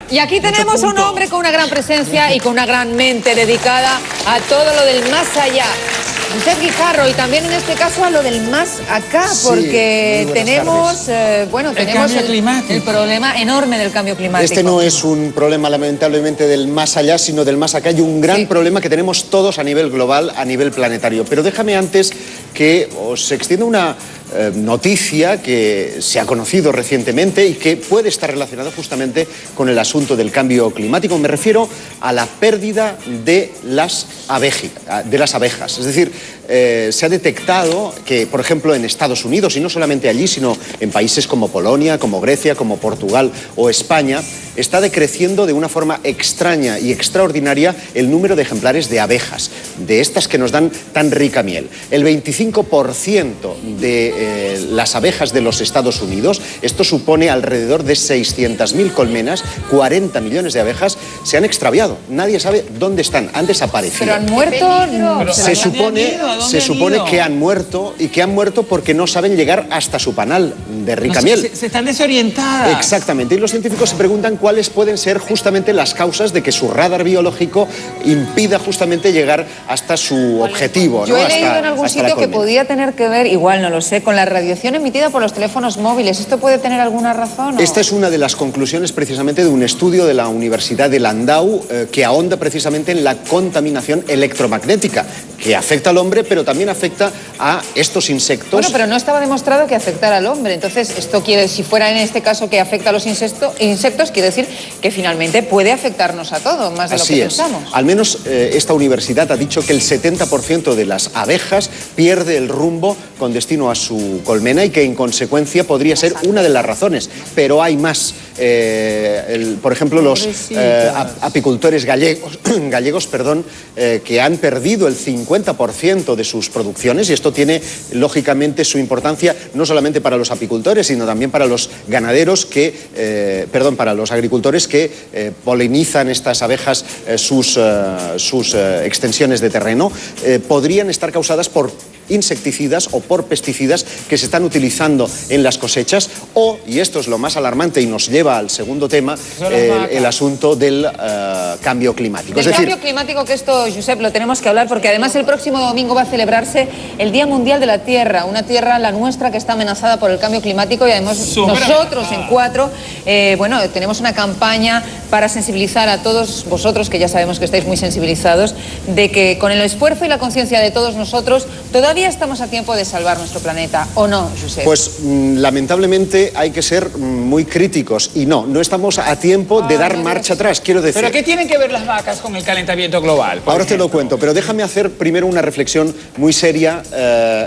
Y aquí tenemos a un hombre con una gran presencia y con una gran mente dedicada a todo lo del más allá. Josep Guijarro, y también en este caso a lo del más acá, porque tenemos, tenemos el problema enorme del cambio climático. Este no es un problema lamentablemente del más allá, sino del más acá, y un gran problema que tenemos todos a nivel global, a nivel planetario. Pero déjame antes que os extienda una noticia que se ha conocido recientemente y que puede estar relacionada justamente con el asunto del cambio climático. Me refiero a la pérdida de las abejas. Es decir, se ha detectado que, por ejemplo, en Estados Unidos, y no solamente allí, sino en países como Polonia, como Grecia, como Portugal o España, está decreciendo de una forma extraña y extraordinaria el número de ejemplares de abejas, de estas que nos dan tan rica miel. El 25% de las abejas de los Estados Unidos, esto supone alrededor de 600.000 colmenas, 40 millones de abejas, se han extraviado. Nadie sabe dónde están, han desaparecido. ¿Pero han muerto? Se supone que han muerto, y que han muerto porque no saben llegar hasta su panal de rica miel. Se están desorientadas. Exactamente, y los científicos se preguntan cuáles pueden ser justamente las causas de que su radar biológico impida justamente llegar hasta su objetivo. Yo he leído en algún sitio que podía tener que ver, igual no lo sé, con la radiación emitida por los teléfonos móviles. ¿Esto puede tener alguna razón? Esta es una de las conclusiones precisamente de un estudio de la Universidad de Landau que ahonda precisamente en la contaminación electromagnética, que afecta al hombre, pero también afecta a estos insectos. Bueno, pero no estaba demostrado que afectara al hombre. Entonces, esto quiere, si fuera en este caso que afecta a los insectos, quiere decir que finalmente puede afectarnos a todos, más de lo que pensamos. Al menos esta universidad ha dicho que el 70% de las abejas pierde el rumbo con destino a su colmena y que en consecuencia podría ser una de las razones, pero hay más. Por ejemplo, los apicultores gallegos, que han perdido el 50% de sus producciones, y esto tiene lógicamente su importancia no solamente para los apicultores, sino también para los ganaderos para los agricultores que polinizan estas abejas sus extensiones de terreno, podrían estar causadas por insecticidas o por pesticidas que se están utilizando en las cosechas, y esto es lo más alarmante y nos lleva al segundo tema, el asunto del cambio climático. Cambio climático, que esto, Josep, lo tenemos que hablar, porque además el próximo domingo va a celebrarse el Día Mundial de la Tierra, una tierra, la nuestra, que está amenazada por el cambio climático, y además nosotros en Cuatro, tenemos una campaña para sensibilizar a todos vosotros, que ya sabemos que estáis muy sensibilizados, de que con el esfuerzo y la conciencia de todos nosotros todavía estamos a tiempo de salvar nuestro planeta, ¿o no, Josep? Pues lamentablemente hay que ser muy críticos, y no estamos a tiempo de dar marcha atrás, quiero decir. ¿Pero qué tienen que ver las vacas con el calentamiento global? Ahora te lo cuento, pero déjame hacer primero una reflexión muy seria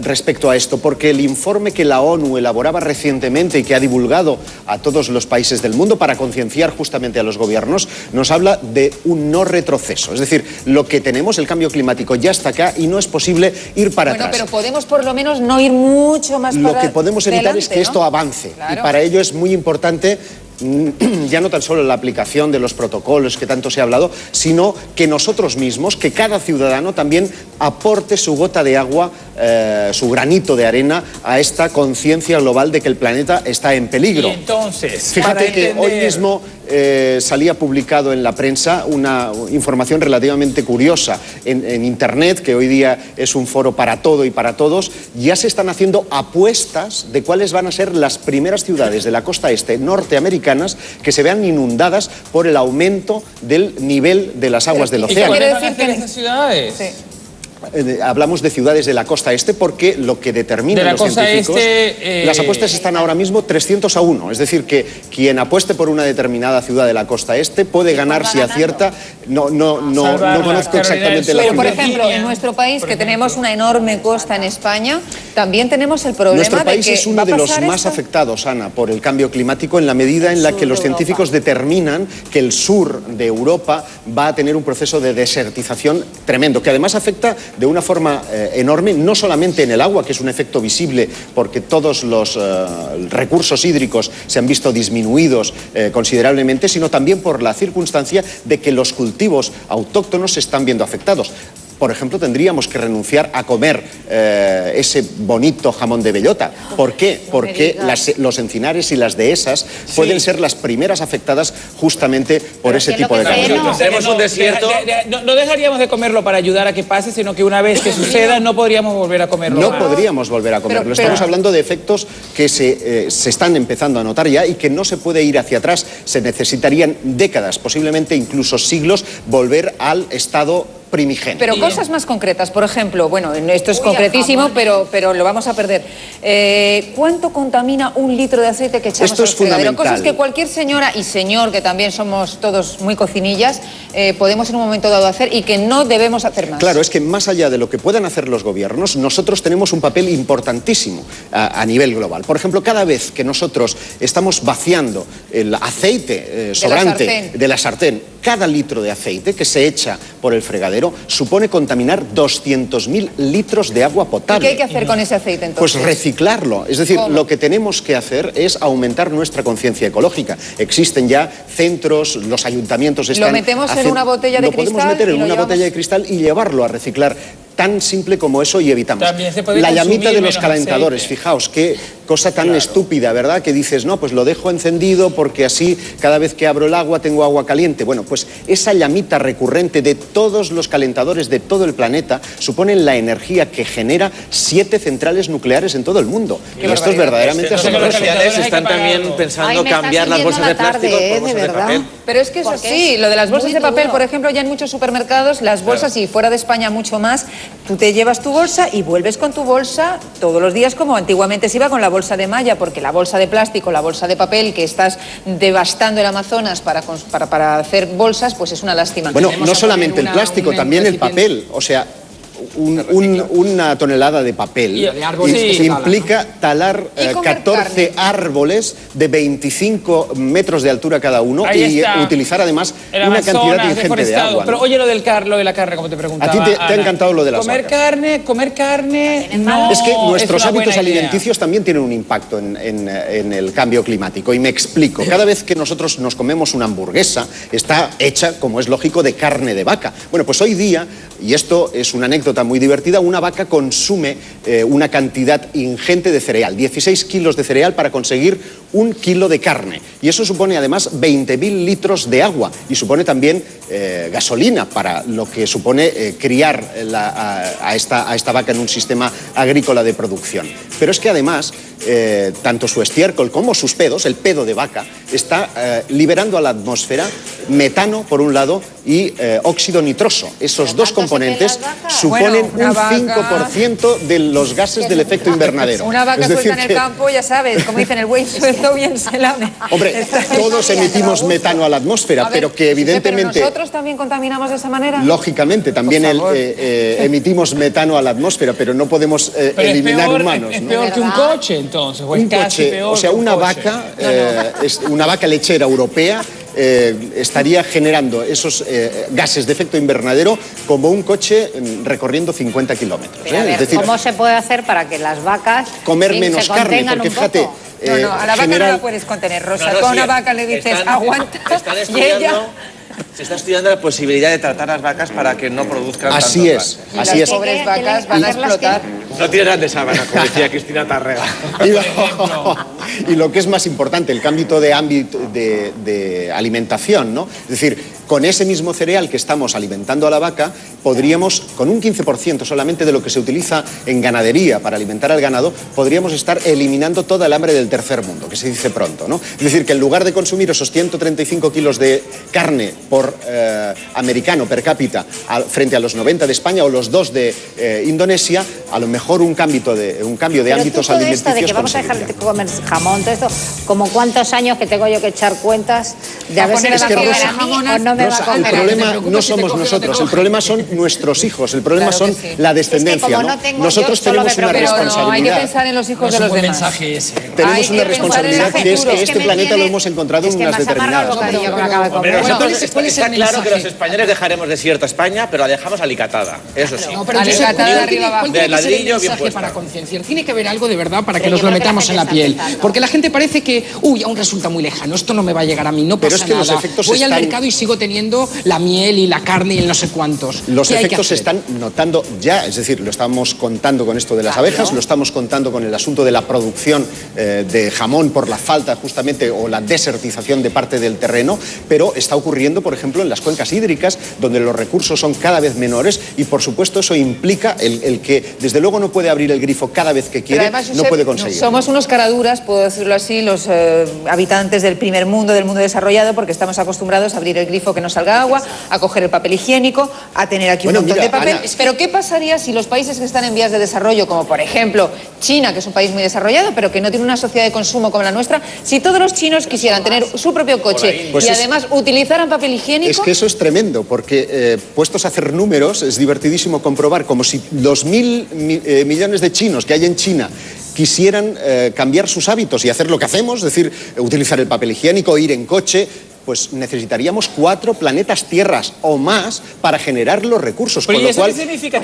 respecto a esto, porque el informe que la ONU elaboraba recientemente y que ha divulgado a todos los países del mundo para concienciar justamente a los gobiernos, nos habla de un no retroceso. Es decir, lo que tenemos, el cambio climático, ya está acá y no es posible ir para atrás. Pero podemos por lo menos no ir mucho más para adelante. Lo que podemos evitar es que esto avance, y para ello es muy importante ya no tan solo la aplicación de los protocolos que tanto se ha hablado, sino que nosotros mismos, que cada ciudadano también aporte su gota de agua, su granito de arena a esta conciencia global de que el planeta está en peligro. Y entonces, fíjate que hoy mismo salía publicado en la prensa una información relativamente curiosa en Internet, que hoy día es un foro para todo y para todos. Ya se están haciendo apuestas de cuáles van a ser las primeras ciudades de la costa este norteamericana que se vean inundadas por el aumento del nivel de las aguas del océano. ¿Y qué quiere decir que en esas ciudades? Sí. Hablamos de ciudades de la costa este porque lo que determinan los científicos, las apuestas están ahora mismo 300-1, es decir, que quien apueste por una determinada ciudad de la costa este puede ganar si acierta. No conozco exactamente la Pero, por ejemplo, en nuestro país, que tenemos una enorme costa en España, también tenemos el problema de que nuestro país es uno de los más afectados, Ana, por el cambio climático, en la medida en la que los científicos determinan que el sur de Europa va a tener un proceso de desertización tremendo, que además afecta de una forma enorme, no solamente en el agua, que es un efecto visible porque todos los recursos hídricos se han visto disminuidos considerablemente, sino también por la circunstancia de que los cultivos autóctonos se están viendo afectados. por ejemplo, tendríamos que renunciar a comer ese bonito jamón de bellota. ¿Por qué? Porque los encinares y las dehesas pueden ser las primeras afectadas justamente por ese tipo de cambios. Tenemos un desierto. No dejaríamos de comerlo para ayudar a que pase, sino que una vez que suceda no podríamos volver a comerlo. No podríamos volver a comerlo. Estamos hablando de efectos que se están empezando a notar ya y que no se puede ir hacia atrás. Se necesitarían décadas, posiblemente incluso siglos, volver al estado primigenio. Pero cosas más concretas, por ejemplo, bueno, esto es concretísimo, pero lo vamos a perder. ¿Cuánto contamina un litro de aceite que echamos al fregadero? Cosas que cualquier señora y señor, que también somos todos muy cocinillas, podemos en un momento dado hacer y que no debemos hacer más. Claro, es que más allá de lo que puedan hacer los gobiernos, nosotros tenemos un papel importantísimo a nivel global. Por ejemplo, cada vez que nosotros estamos vaciando el aceite sobrante de la sartén, cada litro de aceite que se echa por el fregadero supone contaminar 200.000 litros de agua potable. ¿Y qué hay que hacer con ese aceite entonces? Pues reciclarlo. Es decir, lo que tenemos que hacer es aumentar nuestra conciencia ecológica. Existen ya centros, los ayuntamientos están... ¿Lo metemos en una botella de cristal? Lo podemos meter en una botella de cristal y llevarlo a reciclar. Tan simple como eso y evitamos. La llamita de los calentadores, aceite. Fijaos, qué cosa tan estúpida, ¿verdad? Que dices, no, pues lo dejo encendido porque así cada vez que abro el agua tengo agua caliente. Bueno, pues esa llamita recurrente de todos los calentadores de todo el planeta suponen la energía que genera 7 centrales nucleares en todo el mundo. Y esto es verdaderamente asombroso. Los comerciales están también pensando cambiar las bolsas de plástico por bolsas de papel. Pero es que eso sí, lo de las bolsas de papel, por ejemplo, ya en muchos supermercados, las bolsas, y fuera de España mucho más, tú te llevas tu bolsa y vuelves con tu bolsa todos los días como antiguamente se iba con la bolsa de malla, porque la bolsa de plástico, la bolsa de papel que estás devastando el Amazonas para hacer bolsas, pues es una lástima. Bueno, no solamente el plástico, también el papel, o sea... una tonelada de papel implica talar 14 árboles de 25 metros de altura cada uno y utilizar además una cantidad ingente de agua. Pero oye, lo de la carne, como te preguntaba. A ti te ha encantado lo de las vacas. Comer carne no es que nuestros es hábitos alimenticios también tienen un impacto en el cambio climático. Y me explico. Cada vez que nosotros nos comemos una hamburguesa, está hecha, como es lógico, de carne de vaca. Bueno, pues hoy día, y esto es una anécdota muy divertida, una vaca consume una cantidad ingente de cereal, 16 kilos de cereal para conseguir 1 kilo de carne. Y eso supone además 20.000 litros de agua y supone también gasolina para lo que supone criar a esta vaca en un sistema agrícola de producción. Pero es que además, tanto su estiércol como sus pedos, el pedo de vaca, está liberando a la atmósfera metano por un lado y óxido nitroso. Esos dos componentes suponen un 5% de los gases del efecto invernadero. Una vaca suelta en el campo, ya sabes, como dicen, el buey suelto bien se lame. Hombre, todos emitimos metano a la atmósfera, pero que evidentemente... ¿Pero nosotros también contaminamos de esa manera? Lógicamente, también emitimos metano a la atmósfera, pero no podemos eliminar humanos. Es peor que un coche, entonces. Un coche, o sea, una vaca lechera europea estaría generando esos gases de efecto invernadero como un coche recorriendo 50 kilómetros. Es decir, ¿cómo se puede hacer para que las vacas comer menos carne? Porque fíjate... No, a la vaca no la puedes contener, Rosa. Tú a una vaca le dices, aguanta, y ella... Se está estudiando la posibilidad de tratar las vacas para que no produzcan así es. Las pobres vacas van a explotar. No tiran de sábana, como decía Cristina Tarrega. Y lo que es más importante, el cambio de ámbito de alimentación, ¿no? Es decir, con ese mismo cereal que estamos alimentando a la vaca, podríamos, con un 15% solamente de lo que se utiliza en ganadería para alimentar al ganado, podríamos estar eliminando toda el hambre del tercer mundo, que se dice pronto, ¿no? Es decir, que en lugar de consumir esos 135 kilos de carne por americano per cápita frente a los 90 de España o los 2 de Indonesia, a lo mejor un cambio de ámbitos alimenticios. De que vamos a dejar de comer jamón, todo esto, como cuántos años que tengo yo que echar cuentas de a ver si me va a comer a mí o no me va a comer. El problema no somos nosotros, el problema son nuestros hijos, el problema son la descendencia. Nosotros tenemos una responsabilidad. Hay que pensar en los hijos de los demás. Tenemos una responsabilidad que es que este planeta lo hemos encontrado en unas determinadas. Está claro que los españoles dejaremos desierta España, pero la dejamos alicatada, eso sí. Alicatada de arriba abajo. De ladrillo bien puesta. Para concienciar, tiene que haber algo de verdad para que nos lo metamos en la piel. Porque la gente parece que, uy, aún resulta muy lejano, esto no me va a llegar a mí, no pasa nada. Los efectos voy al mercado y sigo teniendo la miel y la carne y el no sé cuántos. Los efectos se están notando ya, es decir, lo estamos contando con esto de las abejas, lo estamos contando con el asunto de la producción de jamón por la falta justamente o la desertización de parte del terreno, pero está ocurriendo, por ejemplo, en las cuencas hídricas, donde los recursos son cada vez menores y, por supuesto, eso implica el que, desde luego, no puede abrir el grifo cada vez que quiere, además, Josep, no puede conseguirlo. Somos unos caraduras, puedo decirlo así, los habitantes del primer mundo, del mundo desarrollado, porque estamos acostumbrados a abrir el grifo que no salga agua, a coger el papel higiénico, a tener aquí un montón de papel. Ana, pero ¿qué pasaría si los países que están en vías de desarrollo, como por ejemplo China, que es un país muy desarrollado, pero que no tiene una sociedad de consumo como la nuestra, si todos los chinos quisieran tener su propio coche y además utilizaran papel higiénico? Es que eso es tremendo, porque puestos a hacer números, es divertidísimo comprobar como si los 1.000 millones de chinos que hay en China quisieran cambiar sus hábitos y hacer lo que hacemos, es decir, utilizar el papel higiénico, ir en coche, pues necesitaríamos 4 planetas Tierras o más para generar los recursos. Pero con lo cual, ¿qué significa?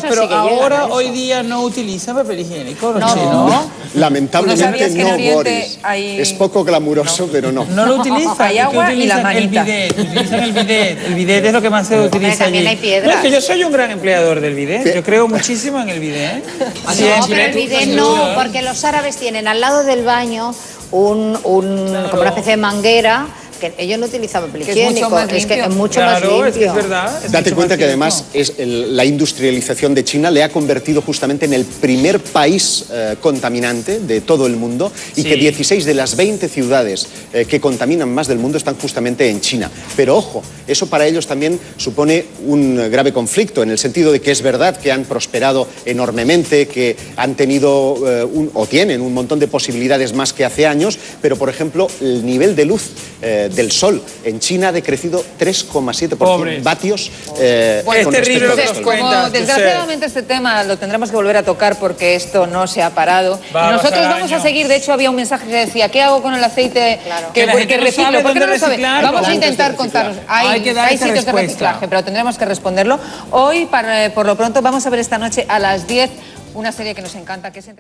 Pero ahora, hoy día, no utilizan papel higiénico los chinos. Lamentablemente no, Boris. Es poco glamuroso, pero no. No lo utilizan. Hay agua y la manita. Utilizan el bidet. El bidet es lo que más se utiliza allí. Hay piedras. No, es que yo soy un gran empleador del bidet. Yo creo muchísimo en el bidet. No, pero el bidet no, porque los árabes tienen al lado del baño como una especie de manguera, que ellos no utilizan papel higiénico, es que es mucho más limpio. Es que es verdad. Date cuenta que además la industrialización de China le ha convertido justamente en el primer país contaminante de todo el mundo y que 16 de las 20 ciudades que contaminan más del mundo están justamente en China. Pero ojo, eso para ellos también supone un grave conflicto, en el sentido de que es verdad que han prosperado enormemente, que han tenido o tienen un montón de posibilidades más que hace años, pero por ejemplo el nivel de luz del sol en China ha decrecido 3,7 vatios. Es terrible lo que nos cuentas. Desgraciadamente este tema lo tendremos que volver a tocar porque esto no se ha parado. Nosotros vamos a seguir, de hecho había un mensaje que decía, ¿qué hago con el aceite que reciclo? ¿Por qué no lo sabe? Vamos a intentar contarnos. Hay sitios de reciclaje, pero tendremos que responderlo. Hoy, por lo pronto, vamos a ver esta noche a las 10 una serie que nos encanta, que es Entre...